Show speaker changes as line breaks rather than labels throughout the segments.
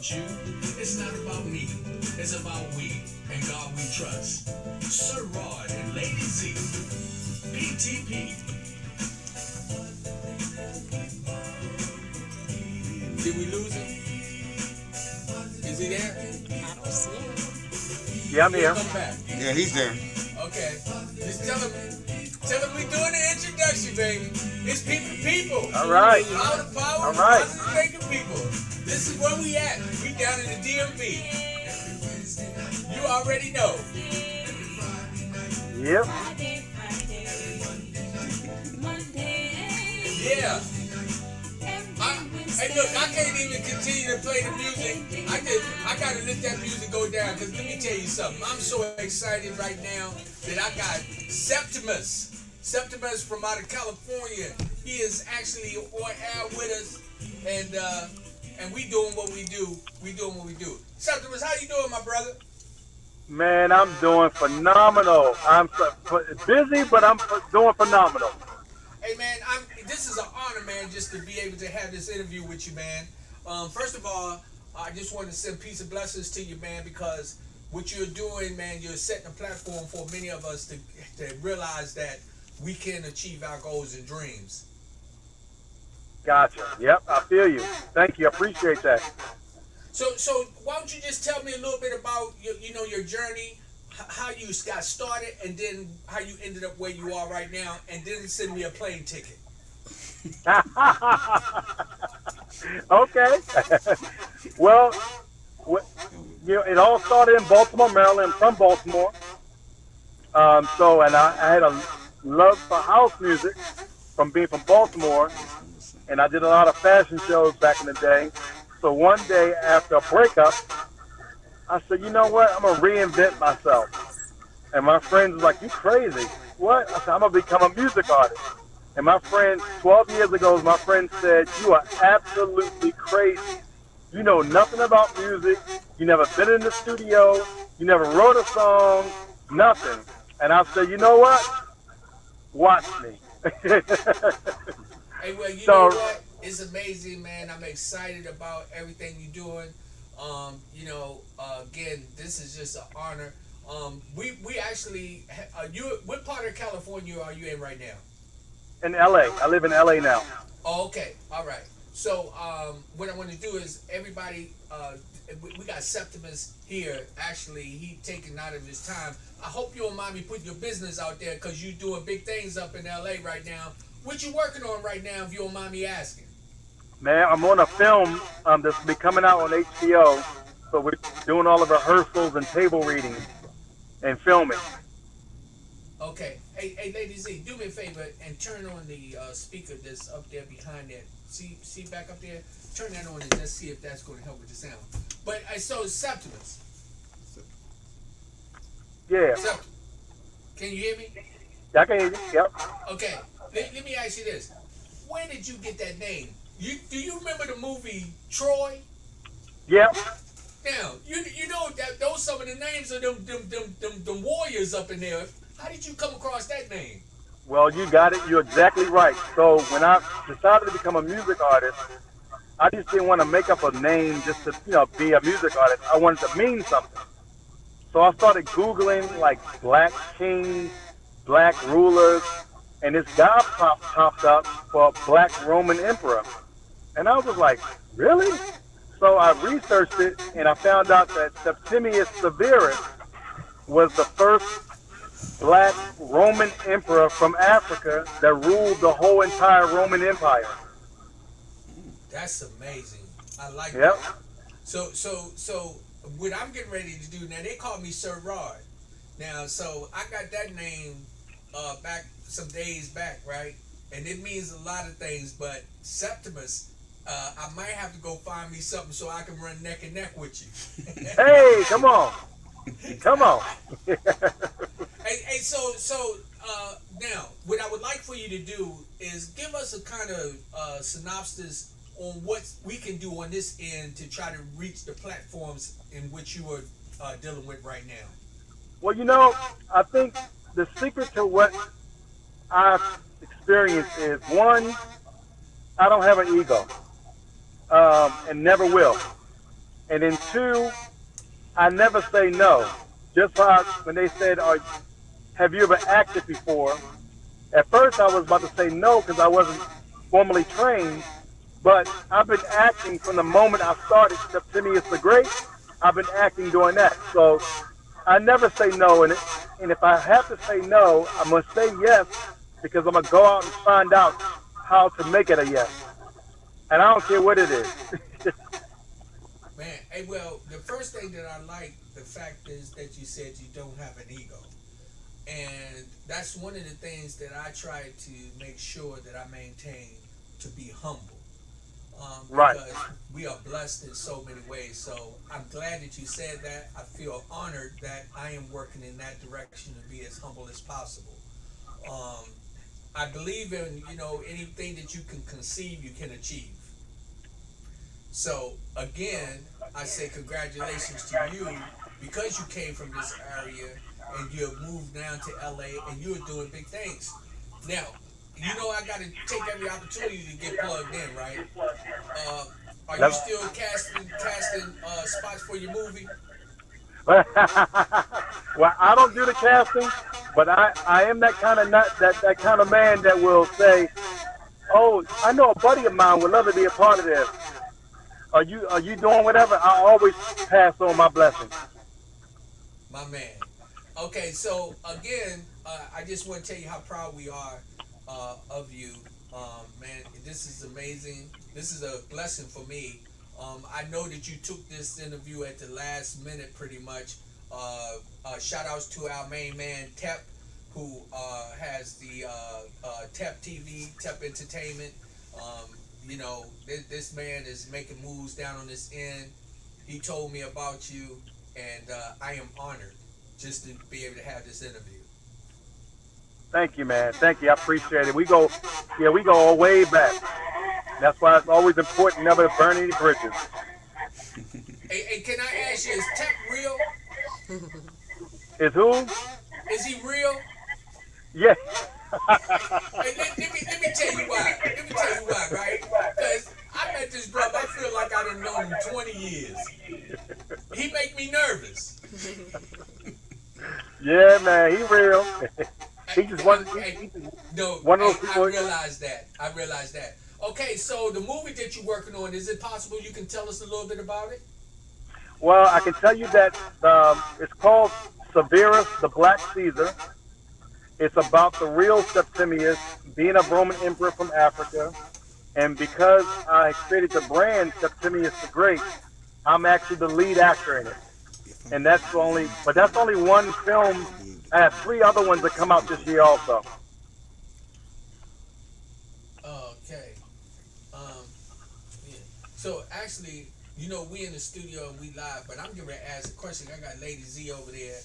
about you. It's not about me. It's about we and God we trust. Sir Rod and Lady Z. PTP. Did we lose him? Is he there?
I don't see him.
Yeah, I'm here.
Come back.
Yeah, he's there.
Okay. Just tell him we doing the introduction, baby. It's people.
All right.
All the power.
All right.
Positive people. This is where we at. We down in the DMV. You already know.
Yep.
Yeah. Hey, look, I can't even continue to play the music. I gotta let that music go down, because let me tell you something. I'm so excited right now that I got Septimus from out of California. He is actually on air with us, and we doing what we do. Septimus, how you doing, my brother?
Man, I'm doing phenomenal. I'm busy, but I'm doing phenomenal.
Hey, man, this is an honor, man, just to be able to have this interview with you, man. First of all, I just want to send peace and blessings to you, man, because what you're doing, man, you're setting a platform for many of us to realize that we can achieve our goals and dreams.
Gotcha. Yep, I feel you. Thank you. I appreciate that.
So why don't you just tell me a little bit about your journey, how you got started, and then how you ended up where you are right now, and then send me a plane ticket.
Okay. Well, it all started in Baltimore, Maryland. I'm from Baltimore. And I had a love for house music from being from Baltimore, and I did a lot of fashion shows back in the day. So one day after a breakup, I said, you know what? I'm going to reinvent myself. And my friends was like, you crazy. What? I said, I'm going to become a music artist. And my friend, 12 years ago, my friend said, you are absolutely crazy. You know nothing about music. You never been in the studio. You never wrote a song. Nothing. And I said, you know what? Watch me.
Hey, well, you know what? It's amazing, man. I'm excited about everything you're doing. Again, this is just an honor. We actually, what part of California are you in right now?
In LA. I live in LA now.
Oh, okay. All right. So, what I want to do is everybody, we got Septimus here. Actually, he taking out of his time. I hope you don't mind me putting your business out there, because you're doing big things up in LA right now. What you working on right now, if you don't mind me asking?
Man, I'm on a film that's be coming out on HBO. So we're doing all the rehearsals and table readings and filming.
Okay. Hey, Lady Z, do me a favor and turn on the speaker that's up there behind that. See back up there? Turn that on and just see if that's going to help with the sound. But so Septimus.
Yeah.
Can you hear me?
I can hear you. Yep.
Okay. Let me ask you this. Where did you get that name? Do you remember the movie Troy?
Yep.
Now, you know that those some of the names of them warriors up in there. How did you come across that name?
Well, you got it. You're exactly right. So when I decided to become a music artist, I just didn't want to make up a name just to, be a music artist. I wanted to mean something. So I started Googling like black kings, black rulers, and this guy popped up for Black Roman Emperor. And I was like, really? So I researched it, and I found out that Septimius Severus was the first Black Roman emperor from Africa that ruled the whole entire Roman Empire.
That's amazing. I like
Yep.
that. So what I'm getting ready to do now, they call me Sir Rod. Now, so I got that name back some days back, right? And it means a lot of things, but Septimus, I might have to go find me something so I can run neck and neck with you.
Hey, come on. Come on.
Hey, so now, what I would like for you to do is give us a kind of synopsis on what we can do on this end to try to reach the platforms in which you are dealing with right now.
Well, I think the secret to what I've experienced is, one, I don't have an ego, and never will. And then two, I never say no. Just like when they said, have you ever acted before? At first, I was about to say no because I wasn't formally trained, but I've been acting from the moment I started Septimius the Great. I've been acting doing that. So I never say no. And if I have to say no, I'm going to say yes because I'm going to go out and find out how to make it a yes. And I don't care what it is.
Man, hey, well, the first thing that I like, the fact is that you said you don't have an ego. And that's one of the things that I try to make sure that I maintain, to be humble.
Right.
Because we are blessed in so many ways. So I'm glad that you said that. I feel honored that I am working in that direction to be as humble as possible. Um, I believe in, anything that you can conceive, you can achieve. So again, I say congratulations to you because you came from this area and you have moved down to LA and you're doing big things. Now, I got to take every opportunity to get plugged in, right? Are you still casting spots for your movie?
Well, I don't do the casting, but I am that kind of that kind of man that will say, "Oh, I know a buddy of mine would love to be a part of this. Are you doing whatever?" I always pass on my blessings.
My man. Okay, so again, I just want to tell you how proud we are of you, man. This is amazing. This is a blessing for me. I know that you took this interview at the last minute, pretty much. Shout outs to our main man, Tep, who has the Tep TV, Tep Entertainment. This man is making moves down on this end. He told me about you, and I am honored just to be able to have this interview.
Thank you, man. Thank you. I appreciate it. We go way back. That's why it's always important never to burn any bridges.
Hey, can I ask you, is Tep real?
Is who?
Is he real?
Yeah.
Hey, let me tell you why. Let me tell you why, right? Because I met this brother, I feel like I done known him 20 years. He make me nervous.
Yeah, man, he real. He just one. One of those people.
I realize that. Okay, so the movie that you're working on, is it possible you can tell us a little bit about it?
Well, I can tell you that it's called Severus the Black Caesar. It's about the real Septimius being a Roman emperor from Africa. And because I created the brand Septimius the Great, I'm actually the lead actor in it. And that's only one film. I have 3 other ones that come out this year also.
Okay. Yeah. So actually, we in the studio and we live, but I'm getting ready to ask a question. I got Lady Z over there.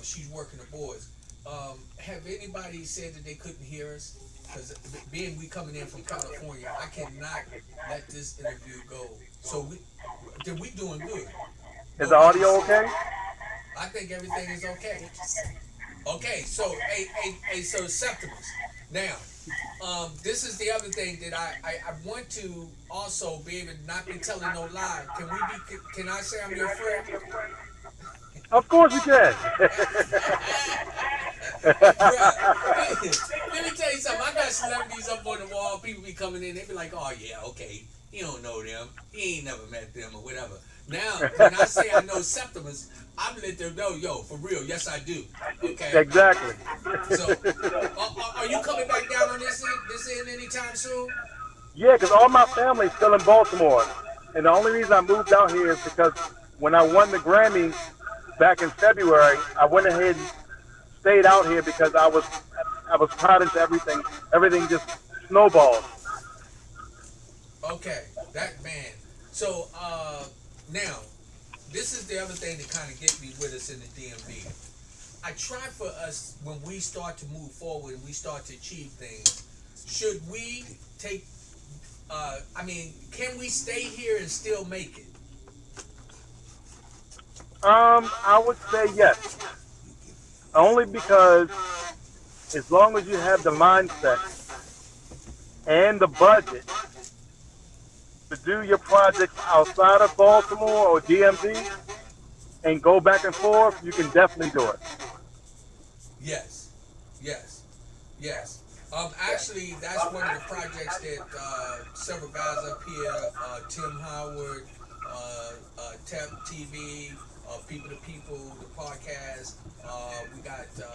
She's working the boards. Have anybody said that they couldn't hear us? Because being we coming in from California, I cannot let this interview go. So we doing good.
Is the audio okay?
I think everything is okay. Okay, so so Septimus. Now, this is the other thing that I want to also be able to not be telling no lie. Can I say I'm your friend?
Of course you can.
Let me tell you something. I got celebrities up on the wall. People be coming in. They be like, "Oh yeah, okay. You don't know them. He ain't never met them or whatever." Now, when I say I know Septimus, I'm let them know, yo, for real. Yes, I do. Okay.
Exactly.
So, are you coming back down on this end anytime soon?
Yeah, because all my family's still in Baltimore, and the only reason I moved out here is because when I won the Grammy back in February, I went ahead and stayed out here because I was tied into everything. Everything just snowballed.
Okay, that man. So now, this is the other thing that kind of get me with us in the DMV. I try for us when we start to move forward and we start to achieve things. Should we take? Can we stay here and still make it?
I would say yes. Only because as long as you have the mindset and the budget to do your projects outside of Baltimore or DMV and go back and forth, you can definitely do it.
Yes, yes, yes. Actually, that's one of the projects that several guys up here, Tim Howard, Tep TV, People to People, the podcast. We got the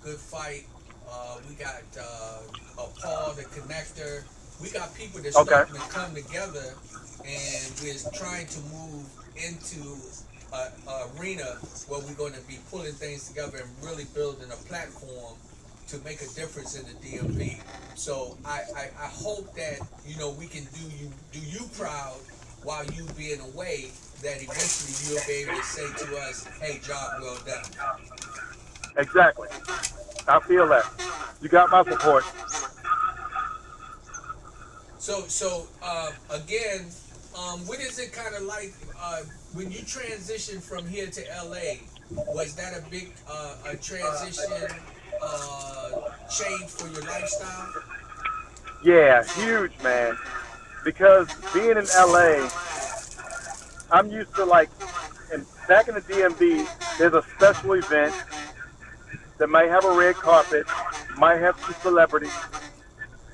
Good Fight. We got Paul the Connector. We got people that's
Okay.
starting to come together, and we're trying to move into a arena where we're going to be pulling things together and really building a platform to make a difference in the DMV. So I hope that we can do you proud while you being away. That eventually you'll be able to say to us, "Hey, job well done."
Exactly. I feel that. You got my support.
So again, what is it kind of like when you transitioned from here to LA? Was that a big a transition change for your lifestyle?
Yeah, huge, man. Because being in LA, I'm used to back in the DMV, there's a special event that might have a red carpet, might have some celebrities.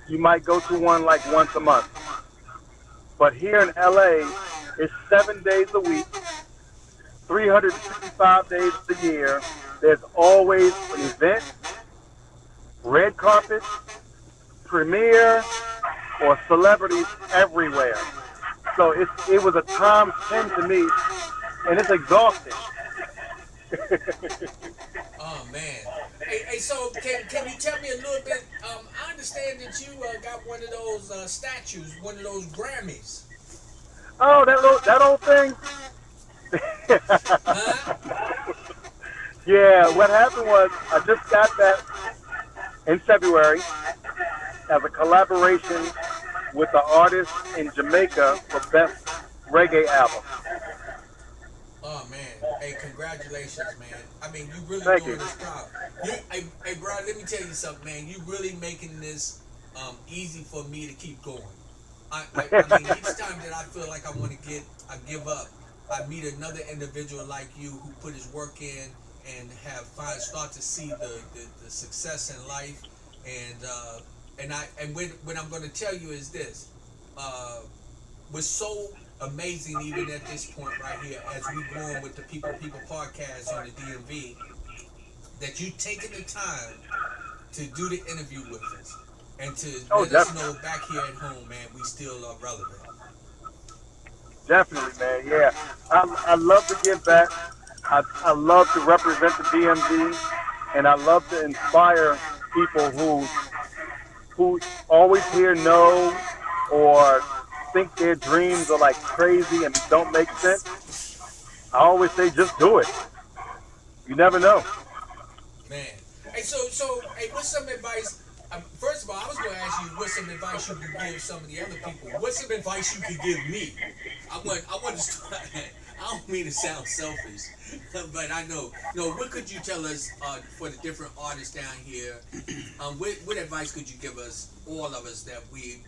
You might go to one like once a month. But here in LA, it's 7 days a week, 365 days a year. There's always an event, red carpet, premiere, or celebrities everywhere. So it was a time spent to me, and it's exhausting.
Oh man. Hey, so can you tell me a little bit? I understand that you got one of those statues, one of those Grammys.
Oh, that old thing.
Huh?
Yeah, what happened was I just got that in February as a collaboration with the artist in Jamaica for Best Reggae Album.
Oh man. Hey, congratulations, man. I mean, you really
Thank
doing
you.
this proud. Hey, bro, let me tell you something, man. You really making this easy for me to keep going. I mean, each time that I feel like I give up, I meet another individual like you who put his work in and start to see the success in life, and what I'm going to tell you is this: what's so amazing even at this point right here, as we going with the People podcast on the DMV, that you taking the time to do the interview with us and to
Oh,
let us
definitely.
know back here at home, man, we still are relevant.
Definitely, man. Yeah, I love to give back. I love to represent the DMV, and I love to inspire people who always hear no or think their dreams are like crazy and don't make sense. I always say, just do it. You never know.
Man. Hey, hey, what's some advice? First of all, I was going to ask you what's some advice you could give some of the other people. What's some advice you could give me? I want to start. I don't mean to sound selfish, but I know. No, what could you tell us for the different artists down here? What advice could you give us, all of us, that we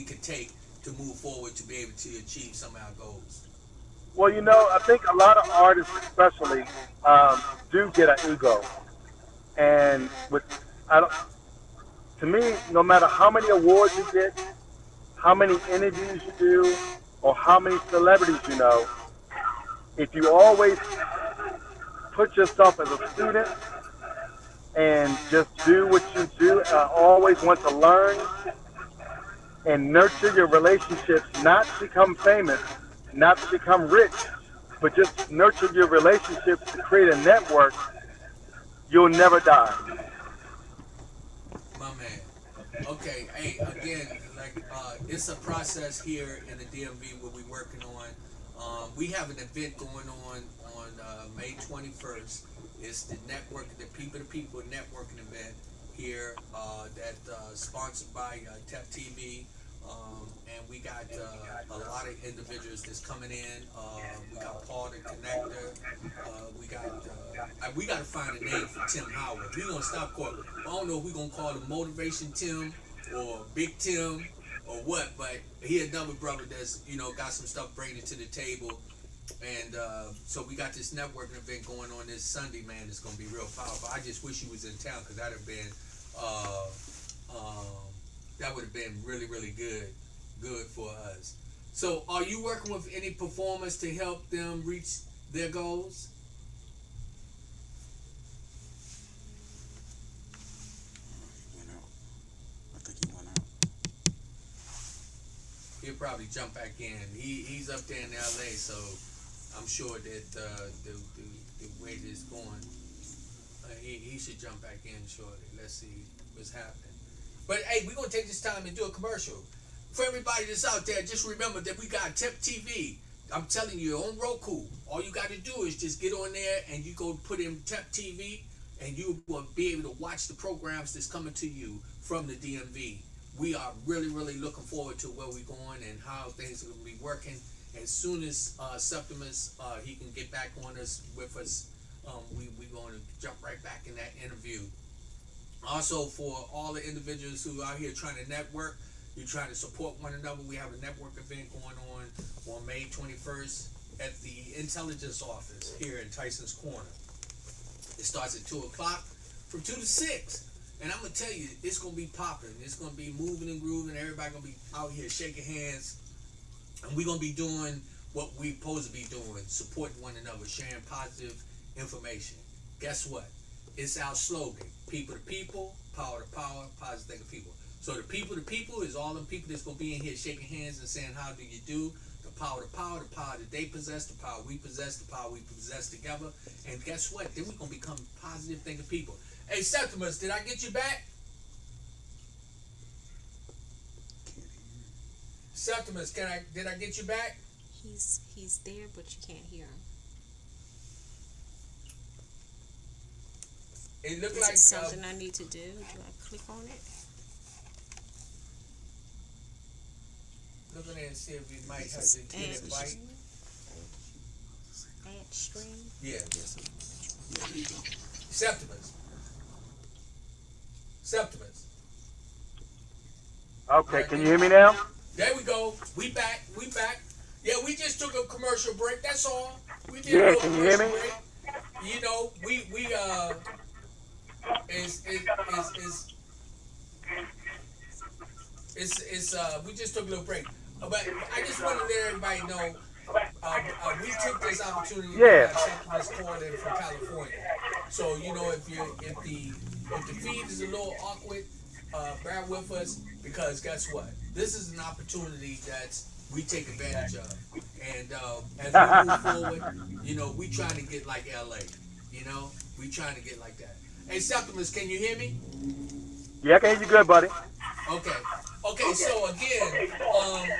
could take to move forward to be able to achieve some of our goals?
Well, I think a lot of artists, especially, do get an ego, and I don't. To me, no matter how many awards you get, how many interviews you do, or how many celebrities you know, if you always put yourself as a student and just do what you do, always want to learn and nurture your relationships, not to become famous, not to become rich, but just nurture your relationships to create a network, you'll never die.
My man. Okay, hey, again, it's a process here in the DMV where we're working on. We have an event going on May 21st. It's the People to People networking event here that's sponsored by Tep TV. And we got a lot of individuals that's coming in. We got Paul the Connector. We got to find a name for Tim Howard. We're gonna stop calling. I don't know if we're gonna call him Motivation Tim or Big Tim or what, but he another brother that's got some stuff bringing to the table. And so we got this networking event going on this Sunday, man. It's gonna be real powerful. I just wish you was in town because that'd have been uh, that would have been really, really good for us. So, are you working with any performers to help them reach their goals?
He went out. I think he went out.
He'll probably jump back in. He's up there in L.A., so I'm sure that the way this is going, he should jump back in shortly. Let's see what's happening. But hey, we're gonna take this time and do a commercial. For everybody that's out there, just remember that we got TEP TV. I'm telling you, on Roku, all you got to do is just get on there and you go put in TEP TV, and you will be able to watch the programs that's coming to you from the DMV. We are really, really looking forward to where we're going and how things are going to be working. As soon as Septimus he can get back on us with us, we're going to jump right back in that interview. Also, for all the individuals who are out here trying to network, you're trying to support one another, we have a network event going on May 21st at the Intelligence Office here in Tyson's Corner. It starts at 2 o'clock from 2 to 6. And I'm going to tell you, it's going to be popping. It's going to be moving and grooving. Everybody going to be out here shaking hands. And we're going to be doing what we're supposed to be doing, supporting one another, sharing positive information. Guess what? It's our slogan, people to people, power to power, positive thing to people. So the people to people is all them people that's going to be in here shaking hands and saying, how do you do? The power that they possess, the power we possess, the power we possess together. And guess what? Then we're going to become positive thinking people. Hey, Septimus, did I get you back? Septimus, did I get you back?
He's there, but you can't hear him.
It looked
Is
like
it something I need to do? Do I click on it?
Look at it and see if we might have to get it right.
Add stream.
Yeah. Septimus.
Okay,
Right,
can you hear me now?
There we go. We back. Yeah, we just took a commercial break. That's all. We did
Yeah,
a little
can you hear
commercial
me?
break. We just took a little break. But I just want to let everybody know we took this opportunity to have Septimus call in from California. So if the feed is a little awkward, bear with us, because guess what? This is an opportunity that we take advantage of, and as we move forward, we trying to get like LA. We trying to get like that. Hey, Septimus, can you hear me?
Yeah, I can hear you good, buddy.
Okay. So again,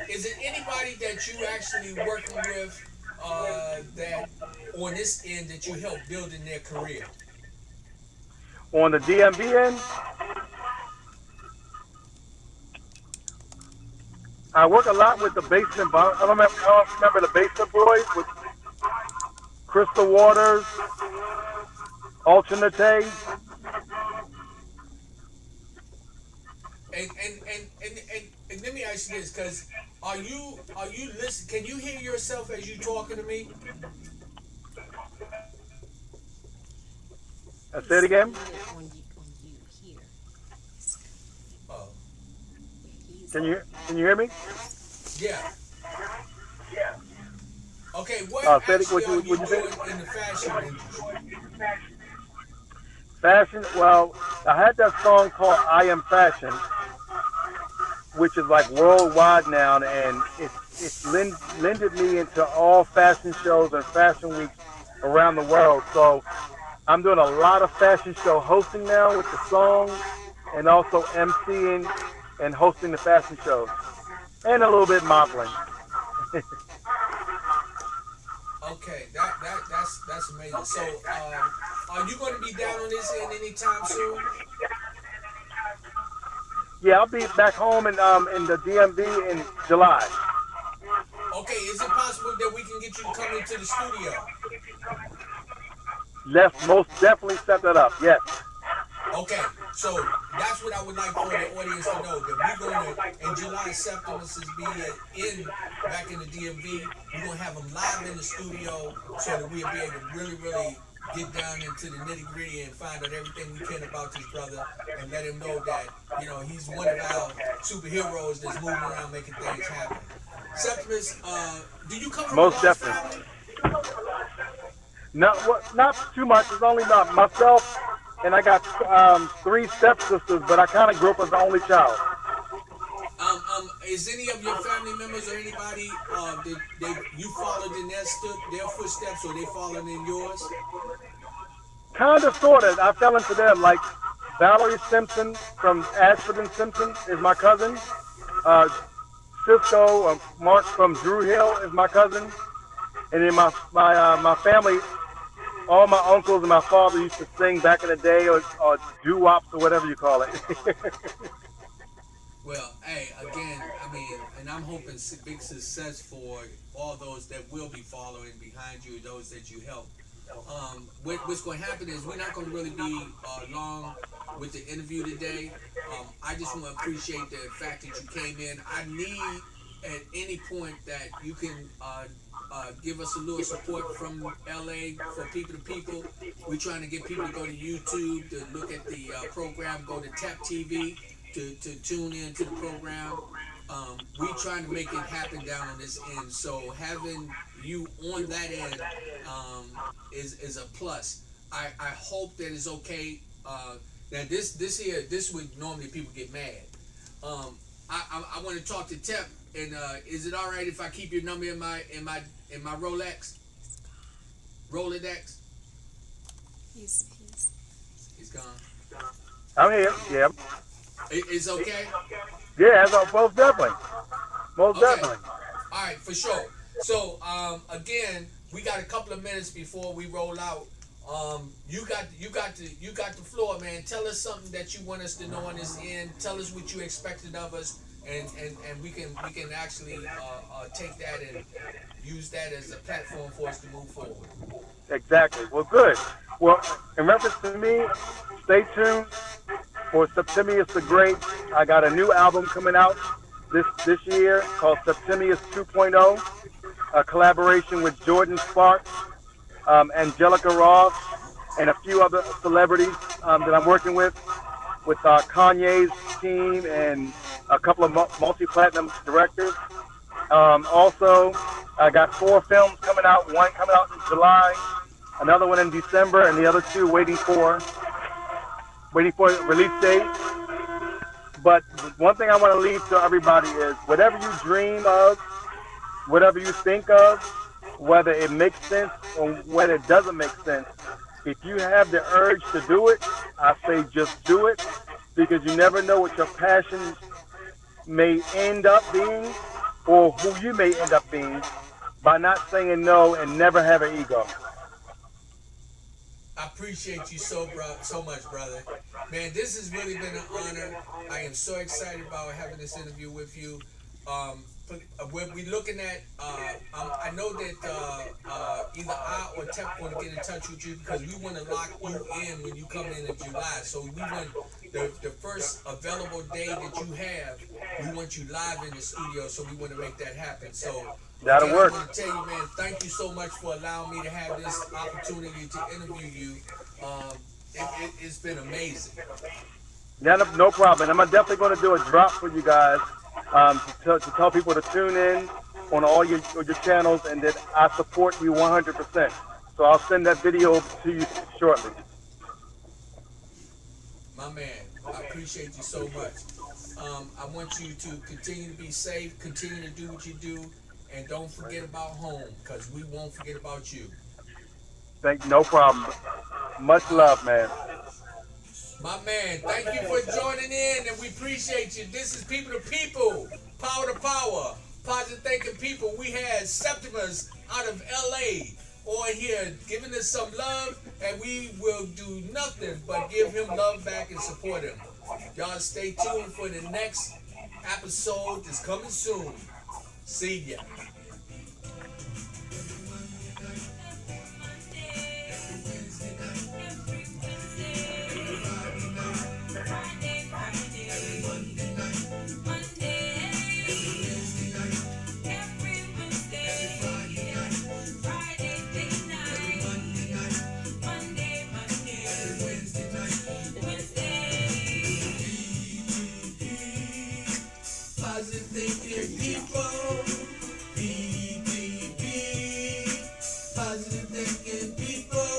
is it anybody that you actually working with that on this end that you help build in their career?
On the DMV end, I work a lot with the basement. I don't remember the basement boys with Crystal Waters, Alternate.
And let me ask you this, because are you listening? Can you hear yourself as you talking to me?
Say it again.
On you here.
Oh,
Can you hear me?
yeah. Okay, what
Say it,
actually are you
what'd you
doing
say?
in the fashion industry?
Fashion. Well, I had that song called "I Am Fashion," which is like worldwide now, and it's lended me into all fashion shows and fashion weeks around the world. So I'm doing a lot of fashion show hosting now with the song, and also emceeing and hosting the fashion shows, and a little bit modeling.
Okay, that's amazing. So, are you going to be down on this end anytime soon?
Yeah, I'll be back home in the DMV in July.
Okay, is it possible that we can get you to come into the studio?
Let's most definitely set that up. Yes.
Okay, so that's what I would like for the audience to know, that we're going to, in July, Septimus is being back in the DMV. We're going to have them live in the studio so that we'll be able to really, really get down into the nitty gritty and find out everything we can about this brother and let him know that, you know, he's one of our superheroes that's moving around making things happen. Septimus, do you come from a
Most
large
definitely.
family?
Not too much. It's only about myself, and I got 3 stepsisters, but I kind of grew up as the only child.
Is any of your family members or anybody that you followed in their footsteps, or they followed in yours?
Kind of, sort of. I fell into them. Like Valerie Simpson from Ashford and Simpson is my cousin. Cisco Mark from Drew Hill is my cousin. And then my family, all my uncles and my father used to sing back in the day, or doo-wops or whatever you call it.
Well, hey, again, I mean, and I'm hoping big success for all those that will be following behind you, those that you help. What's going to happen is we're not going to really be long with the interview today. I just want to appreciate the fact that you came in. I need at any point that you can give us a little support from LA for people to people. We're trying to get people to go to YouTube to look at the program, go to Tap TV to tune in to the program. We're trying to make it happen down on this end. So having you on that end is a plus. I hope that it's okay. Now this would normally people get mad. I want to talk to Tep, and is it all right if I keep your number in my Rolodex? He's gone.
I'm here. Yeah.
It's okay.
Yeah, most definitely. Most definitely.
All right, for sure. So again, we got a couple of minutes before we roll out. You got the floor, man. Tell us something that you want us to know on this end. Tell us what you expected of us, and we can actually take that and use that as a platform for us to move forward.
Exactly. Well, good. Well, in reference to me, stay tuned for Septimius the Great. I got a new album coming out this year called Septimius 2.0, a collaboration with Jordan Sparks, Angelica Ross, and a few other celebrities that I'm working with Kanye's team and a couple of multi-platinum directors. Also, I got 4 films coming out, one coming out in July, another one in December, and the other 2 waiting for release date. But one thing I want to leave to everybody is whatever you dream of, whatever you think of, whether it makes sense or whether it doesn't make sense, if you have the urge to do it, I say just do it, because you never know what your passion may end up being or who you may end up being by not saying no and never have an ego.
I appreciate you so much, brother. Man, this has really been an honor. I am so excited about having this interview with you. When we're looking at, I know that either I or Tep want to get in touch with you because we want to lock you in when you come in July. So we want the first available day that you have, we want you live in the studio. So we want to make that happen. So
that'll work.
I want to tell you, man, thank you so much for allowing me to have this opportunity to interview you. It's been amazing.
Yeah, no problem. And I'm definitely going to do a drop for you guys to tell people to tune in on all your channels and that I support you 100%. So I'll send that video to you shortly.
My man, I appreciate you so much. I want you to continue to be safe, continue to do what you do, and don't forget about home, because we won't forget about you.
No problem. Much love, man.
My man, thank you for joining in, and we appreciate you. This is People to People, Power to Power, Positive Thinking People. We had Septimus out of LA on here giving us some love, and we will do nothing but give him love back and support him. Y'all stay tuned for the next episode that's coming soon. See ya. Friday, Positive thinking people. PTP. Positive thinking people.